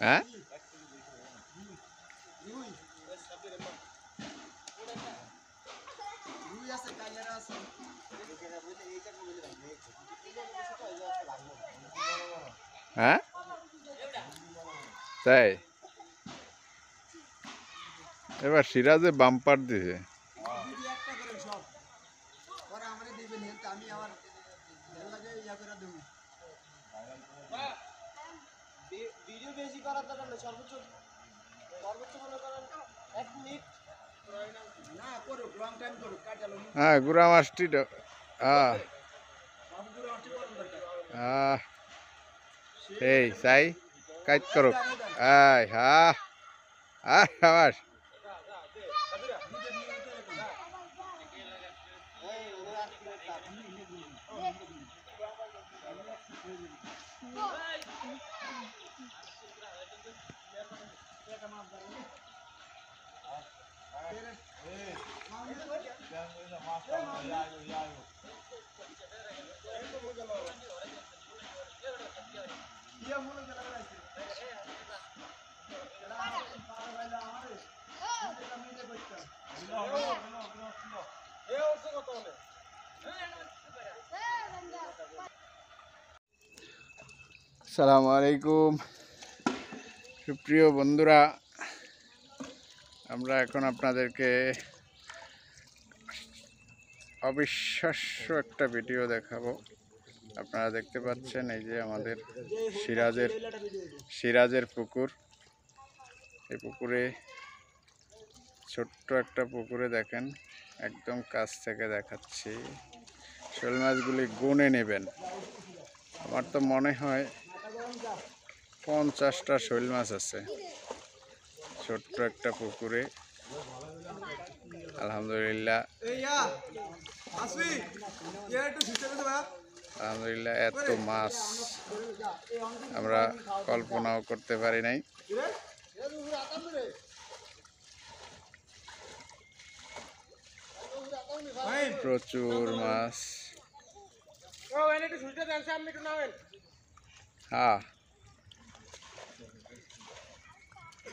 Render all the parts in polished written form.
হ্যাঁ হ্যাঁ তাই এবার সিরাজে বাম্পার দিছে। হ্যাঁ গুড়া মাছটি এই চাই কাজ করুক আয় হা আয় আবার আসসালামু আলাইকুম সুপ্রিয় বন্ধুরা, আমরা এখন আপনাদেরকে অবিশ্বাস্য একটা ভিডিও দেখাবো। আপনারা দেখতে পাচ্ছেন এই যে আমাদের সিরাজের পুকুর। এই পুকুরে ছোট্ট একটা পুকুরে দেখেন, একদম কাছ থেকে দেখাচ্ছি, শোল মাছগুলি গুনে নেবেন। আমার তো মনে হয় 50টা শোল মাছ আছে ছোট্ট একটা পুকুরে। আলহামদুলিল্লাহ আলহামদুলিল্লাহ এত মাছ আমরা কল্পনাও করতে পারি নাই। প্রচুর মাছ, হ্যাঁ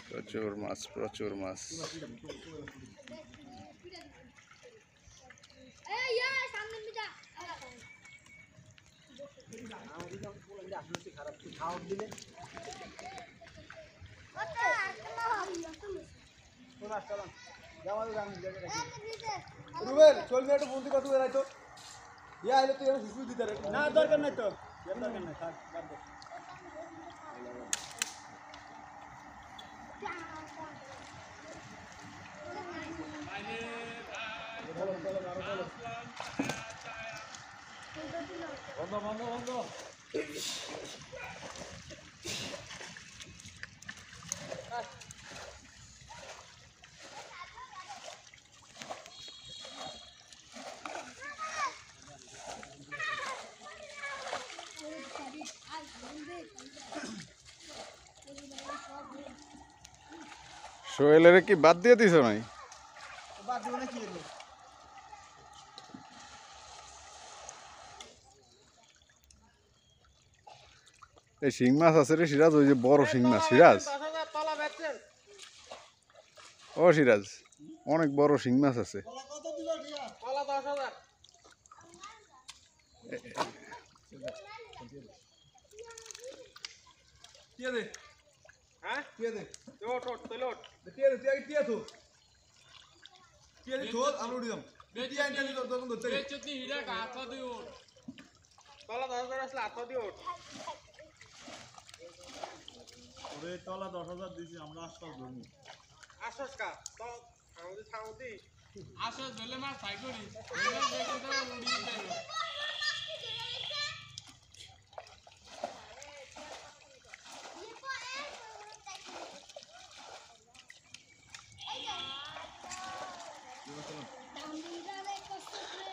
প্রচুর মাছ প্রচুর মাছ। রুবেল চল মেয়ে একটু বন্দি কত বেড়াইতো ইয়া আইলে তুই সুসু দিতে রে না দরকার নাই তো দরকার নাই থাক বাদ দে বন্ধ বন্ধ বন্ধ সোহেলের কি বাদ দিয়ে দিছ নাই? বাদ দিব না কি এর এই শিং মাছ আছে রে সিরাজ, ওই যে বড় শিং মাছ। সিরাজ ও সিরাজ, অনেক বড় শিং মাছ আছে। তলা 10,000 দিছি আমরা আশ্বাস ধরবো আশ্বাস কা তো আমাদের থামতি আশ্বাস ধরলে মাছ ফাই করি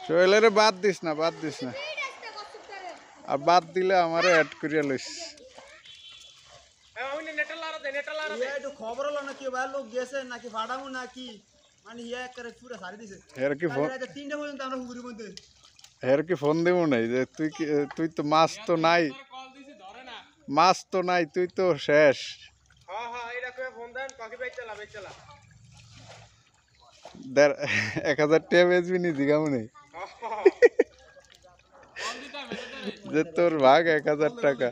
সোহেলের বাদ দিস না, বাদ দিস না, আর বাদ দিলে আমারে অ্যাড করিয়া লইস। খবর হলো না কি ভাই লোক গেছে নাকি ভাড়ামু নাকি মানে ইয়া করে পুরো সারি দিছে এর কি ফোন, 3টা পর্যন্ত আমরা পুকুরের মধ্যে এর কি ফোন দেবো নাই যে তুই তো মাছ তো নাই, মাছ তো নাই, তুই তো শেষ। 1000 টাকা বেচবি নি জিগামনি যে তোর ভাগ 1000 টাকা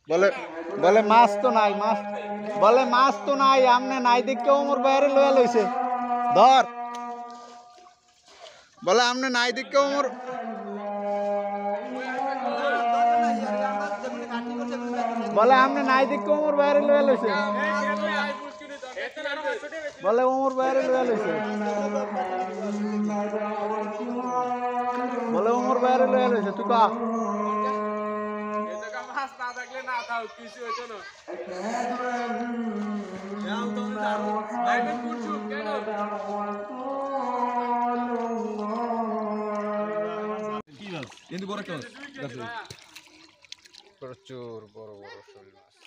বলে বলে মাছ তো নাই মাছ বলে মাছ তো নাই আমনে নাই দেখে ওমর বাইরে লয়া লইছে ধর বলে আমনে নাই দেখে ওমর বলে আমনে নাই দেখে ওমর বাইরে লয়া লইছে বলে ওমর বাইরে লয়া লইছে বলে ওমর বাইরে লয়া লইছে তুই কা প্রচুর বড় বড় শোল মাছ